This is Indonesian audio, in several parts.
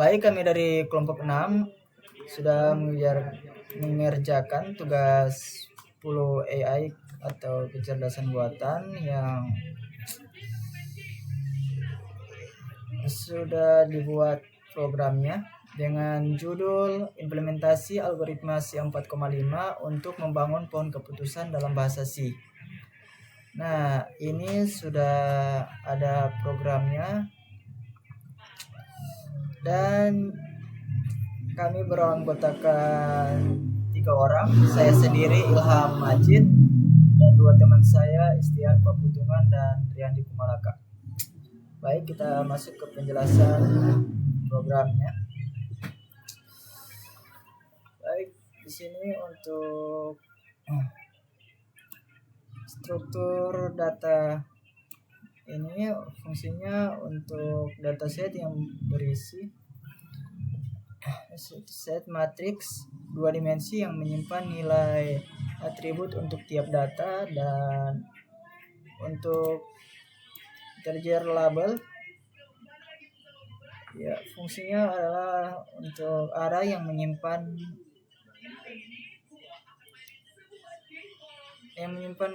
Baik, kami dari kelompok 6 sudah mengerjakan tugas 10 AI atau kecerdasan buatan yang sudah dibuat programnya dengan judul implementasi algoritma C4,5 untuk membangun pohon keputusan dalam bahasa C. Nah, ini sudah ada programnya dan kami beranggotakan 3 orang, saya sendiri Ilham Majid dan 2 teman saya Istiar Paputungan dan Riyandi Kumalaka. Baik, kita masuk ke penjelasan programnya. Baik, di sini untuk struktur data ini fungsinya untuk dataset yang berisi set matriks 2 dimensi yang menyimpan nilai atribut untuk tiap data, dan untuk integer label ya fungsinya adalah untuk array yang menyimpan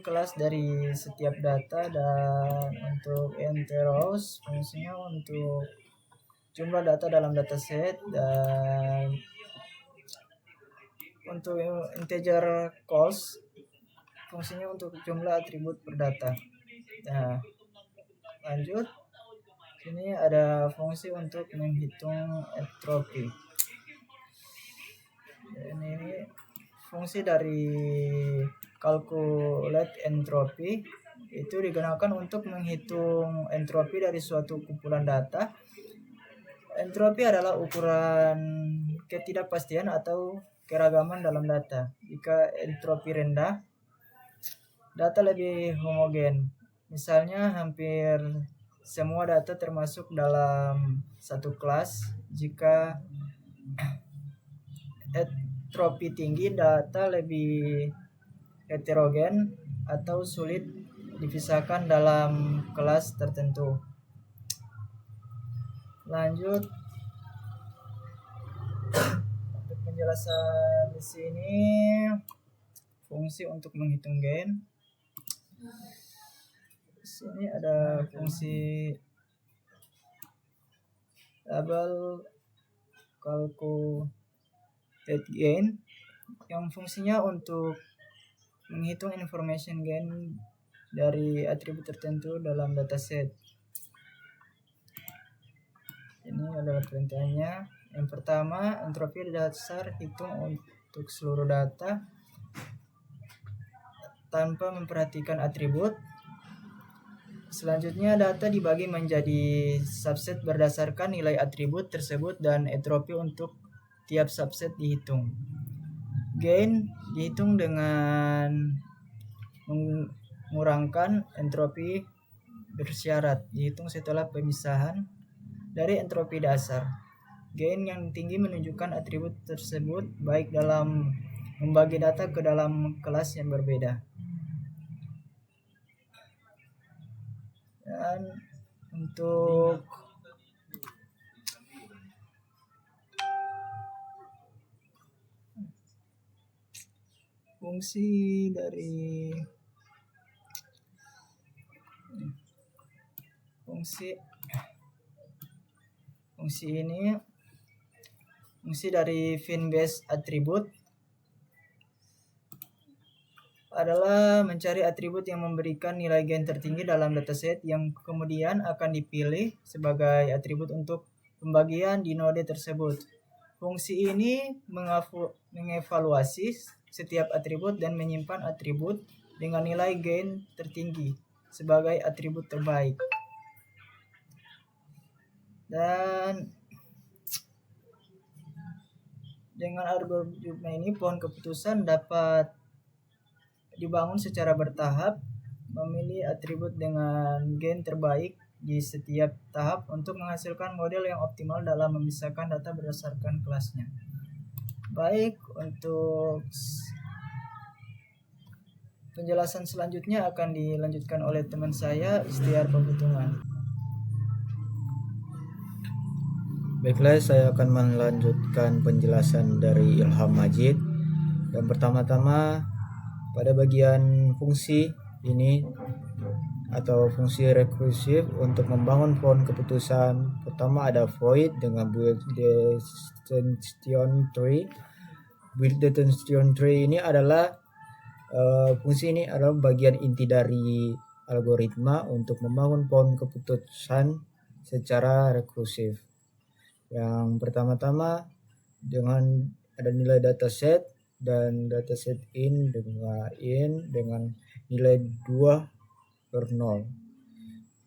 kelas dari setiap data, dan untuk interos fungsinya untuk jumlah data dalam dataset, dan untuk integer calls fungsinya untuk jumlah atribut per data. Nah, lanjut, sini ada fungsi untuk menghitung entropi. Ini fungsi dari calculate entropy itu digunakan untuk menghitung entropi dari suatu kumpulan data. Entropi adalah ukuran ketidakpastian atau keragaman dalam data. Jika entropi rendah, data lebih homogen. Misalnya hampir semua data termasuk dalam satu kelas. Jika entropi tinggi, data lebih heterogen atau sulit dipisahkan dalam kelas tertentu. Lanjut, untuk penjelasan di sini fungsi untuk menghitung gain. Di sini ada fungsi label calculate gain yang fungsinya untuk menghitung information gain dari atribut tertentu dalam dataset. Ini adalah perintahannya. Yang pertama, entropi dasar hitung untuk seluruh data tanpa memperhatikan atribut. Selanjutnya, data dibagi menjadi subset berdasarkan nilai atribut tersebut dan entropi untuk tiap subset dihitung. Gain dihitung dengan mengurangkan entropi bersyarat, dihitung setelah pemisahan dari entropi dasar. Gain yang tinggi menunjukkan atribut tersebut baik dalam membagi data ke dalam kelas yang berbeda. Dan untuk fungsi dari fin base atribut adalah mencari atribut yang memberikan nilai gain tertinggi dalam dataset yang kemudian akan dipilih sebagai atribut untuk pembagian di node tersebut. Fungsi ini mengevaluasi setiap atribut dan menyimpan atribut dengan nilai gain tertinggi sebagai atribut terbaik. Dan dengan algoritma ini, pohon keputusan dapat dibangun secara bertahap, memilih atribut dengan gain terbaik di setiap tahap untuk menghasilkan model yang optimal dalam memisahkan data berdasarkan kelasnya. Baik, untuk penjelasan selanjutnya akan dilanjutkan oleh teman saya Istiar Paputungan. Baiklah, saya akan melanjutkan penjelasan dari Ilham Majid. Yang pertama-tama pada bagian fungsi ini atau fungsi rekursif untuk membangun pohon keputusan. Pertama ada void dengan build detention tree. Build detention tree ini adalah fungsi ini adalah bagian inti dari algoritma untuk membangun pohon keputusan secara rekursif. Yang pertama-tama dengan ada nilai dataset dan dataset in dengan nilai 2/0.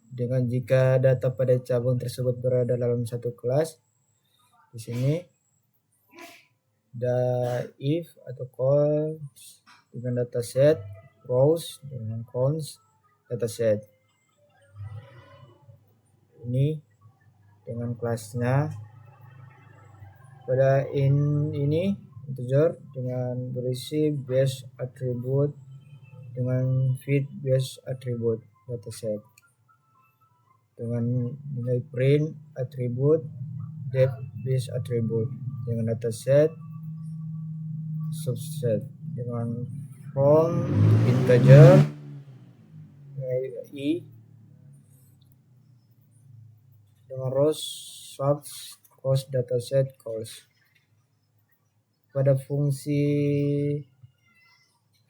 Dengan jika data pada cabang tersebut berada dalam satu kelas, di sini if atau cons dengan dataset, rows dengan cons dataset. Ini dengan kelasnya. Pada ini integer dengan berisi base attribute dengan feed base attribute dataset. Dengan nilai print attribute depth base attribute dengan dataset subset dengan from integer i dengan rows subs cost dataset cost. Pada fungsi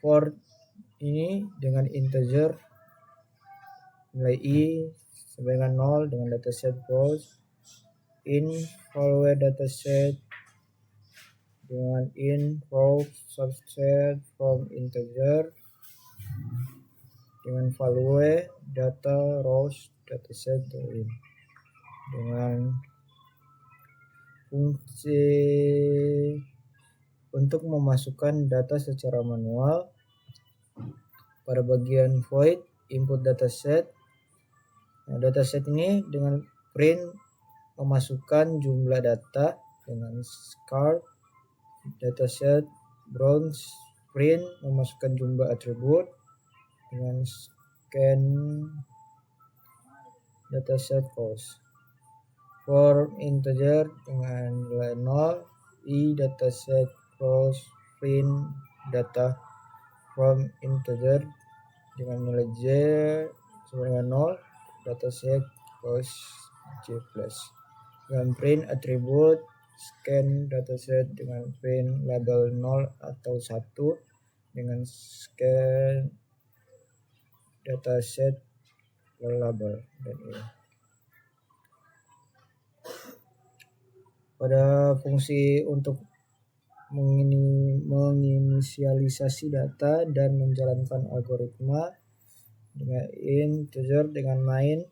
for ini dengan integer nilai i sama dengan 0 dengan dataset cost. In value dataset dengan in row subset from integer dengan value data rows dataset in. Dengan fungsi untuk memasukkan data secara manual pada bagian void input dataset. Nah, dataset ini dengan print memasukkan jumlah data dengan scar dataset bronze print memasukkan jumlah atribut dengan scan dataset cost. For integer dengan nilai 0 i dataset cost print data from integer dengan nilai j sama dengan 0 dataset cost j plus. Dengan print atribut scan dataset dengan print label 0 atau 1 dengan scan dataset label dan ini. Pada fungsi untuk menginisialisasi data dan menjalankan algoritma dengan integer dengan main.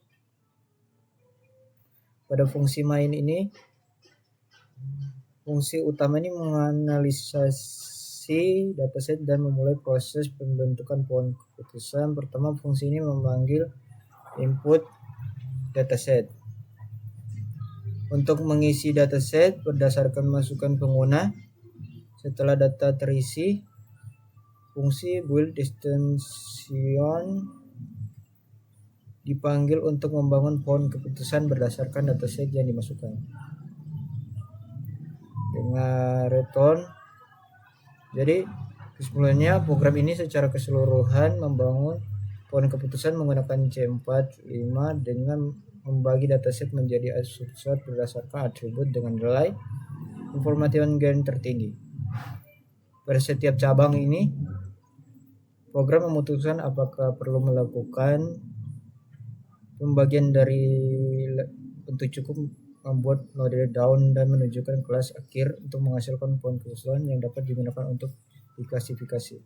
Pada fungsi main ini fungsi utama ini menganalisasi dataset dan memulai proses pembentukan pohon keputusan. Pertama, fungsi ini memanggil input dataset untuk mengisi dataset berdasarkan masukan pengguna. Setelah data terisi, fungsi build extension dipanggil untuk membangun pohon keputusan berdasarkan dataset yang dimasukkan. Dengan return, jadi kesimpulannya program ini secara keseluruhan membangun pohon keputusan menggunakan C45 dengan membagi dataset menjadi subset berdasarkan atribut dengan nilai information gain tertinggi. Pada setiap cabang ini, program memutuskan apakah perlu melakukan pembagian dari untuk cukup membuat node down dan menunjukkan kelas akhir untuk menghasilkan pohon keputusan yang dapat digunakan untuk diklasifikasi.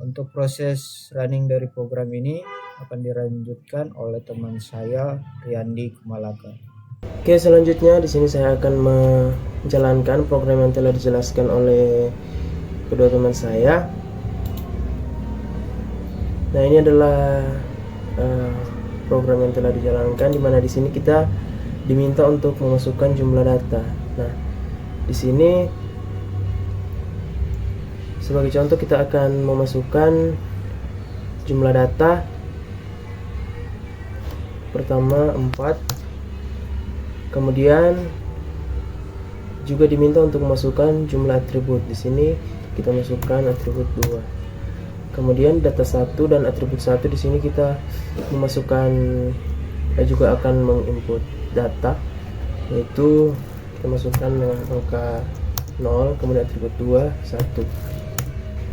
Untuk proses running dari program ini akan dilanjutkan oleh teman saya Riyandi Kumalaka. Oke, selanjutnya di sini saya akan menjalankan program yang telah dijelaskan oleh kedua teman saya. Nah, ini adalah program yang telah dijalankan, di mana di sini kita diminta untuk memasukkan jumlah data. Nah, di sini sebagai contoh kita akan memasukkan jumlah data. Pertama 4, kemudian juga diminta untuk memasukkan jumlah atribut. Di sini kita masukkan atribut 2. Kemudian data 1 dan atribut 1 di sini kita memasukkan juga akan menginput data, yaitu kita masukkan dengan angka 0, kemudian atribut 2 1.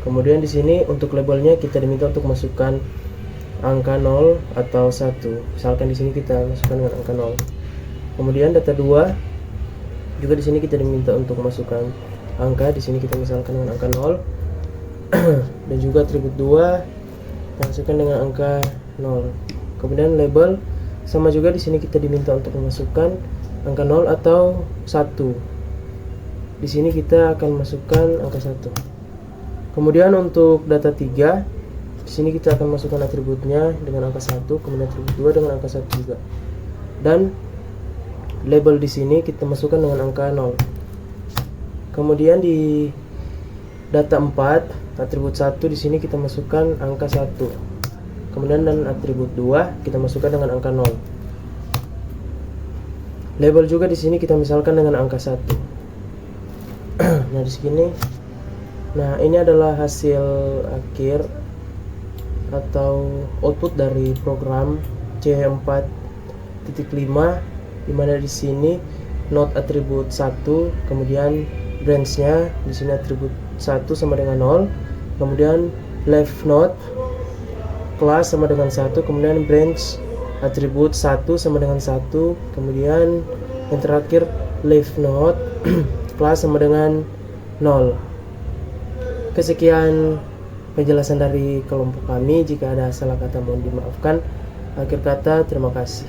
Kemudian di sini untuk labelnya kita diminta untuk masukkan angka 0 atau 1. Misalkan di sini kita masukkan dengan angka 0. Kemudian data 2 juga di sini kita diminta untuk masukkan angka, di sini kita misalkan dengan angka 0. Dan juga atribut 2 kita masukkan dengan angka 0. Kemudian label sama juga, di sini kita diminta untuk memasukkan angka 0 atau 1. Di sini kita akan masukkan angka 1. Kemudian untuk data 3, di sini kita akan masukkan atributnya dengan angka 1, kemudian atribut 2 dengan angka 1 juga. Dan label di sini kita masukkan dengan angka 0. Kemudian di data 4, atribut 1 di sini kita masukkan angka 1. Kemudian dan atribut 2 kita masukkan dengan angka 0. Label juga di sini kita misalkan dengan angka 1. Nah, di sini ini adalah hasil akhir atau output dari program C4.5, di mana di sini node atribut 1, kemudian branch-nya di sini atribut 1 sama dengan 0, kemudian left node class sama dengan 1, kemudian branch atribut 1 sama dengan 1, kemudian yang terakhir left node class sama dengan 0. Kesekian penjelasan dari kelompok kami. Jika ada salah kata mohon dimaafkan. Akhir kata, terima kasih.